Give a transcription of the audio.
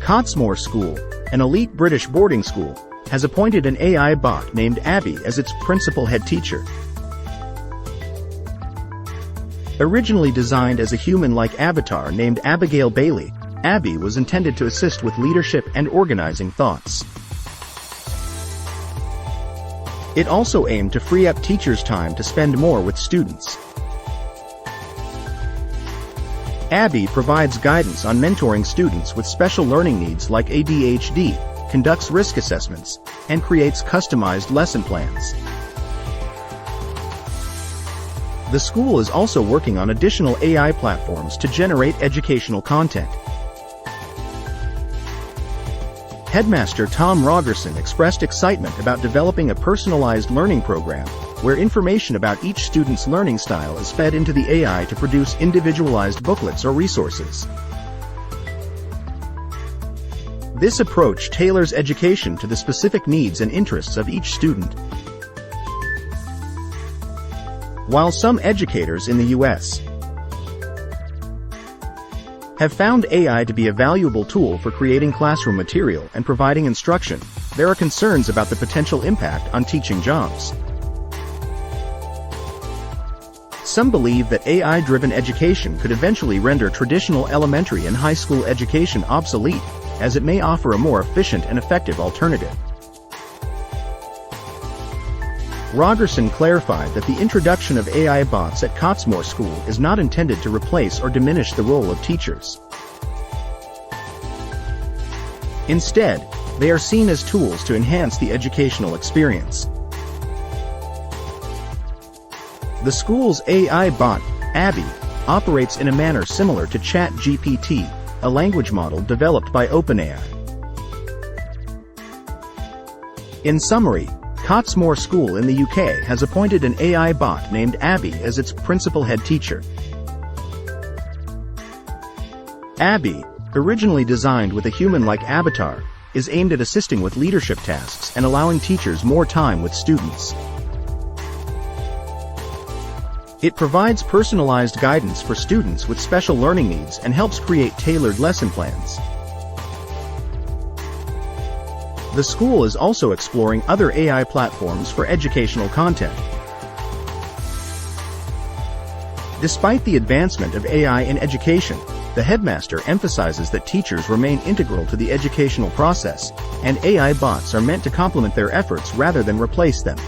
Cottesmore School, an elite British boarding school, has appointed an AI bot named Abby as its principal head teacher. Originally designed as a human-like avatar named Abigail Bailey, Abby was intended to assist with leadership and organizing thoughts. It also aimed to free up teachers' time to spend more with students. Abby provides guidance on mentoring students with special learning needs like ADHD, conducts risk assessments, and creates customized lesson plans. The school is also working on additional AI platforms to generate educational content. Headmaster Tom Rogerson expressed excitement about developing a personalized learning program, where information about each student's learning style is fed into the AI to produce individualized booklets or resources. This approach tailors education to the specific needs and interests of each student. While some educators in the U.S. have found AI to be a valuable tool for creating classroom material and providing instruction, there are concerns about the potential impact on teaching jobs. Some believe that AI-driven education could eventually render traditional elementary and high school education obsolete, as it may offer a more efficient and effective alternative. Rogerson clarified that the introduction of AI bots at Cottesmore School is not intended to replace or diminish the role of teachers. Instead, they are seen as tools to enhance the educational experience. The school's AI bot, Abby, operates in a manner similar to ChatGPT, a language model developed by OpenAI. In summary, Cottesmore School in the UK has appointed an AI bot named Abby as its principal head teacher. Abby, originally designed with a human-like avatar, is aimed at assisting with leadership tasks and allowing teachers more time with students. It provides personalized guidance for students with special learning needs and helps create tailored lesson plans. The school is also exploring other AI platforms for educational content. Despite the advancement of AI in education, the headmaster emphasizes that teachers remain integral to the educational process, and AI bots are meant to complement their efforts rather than replace them.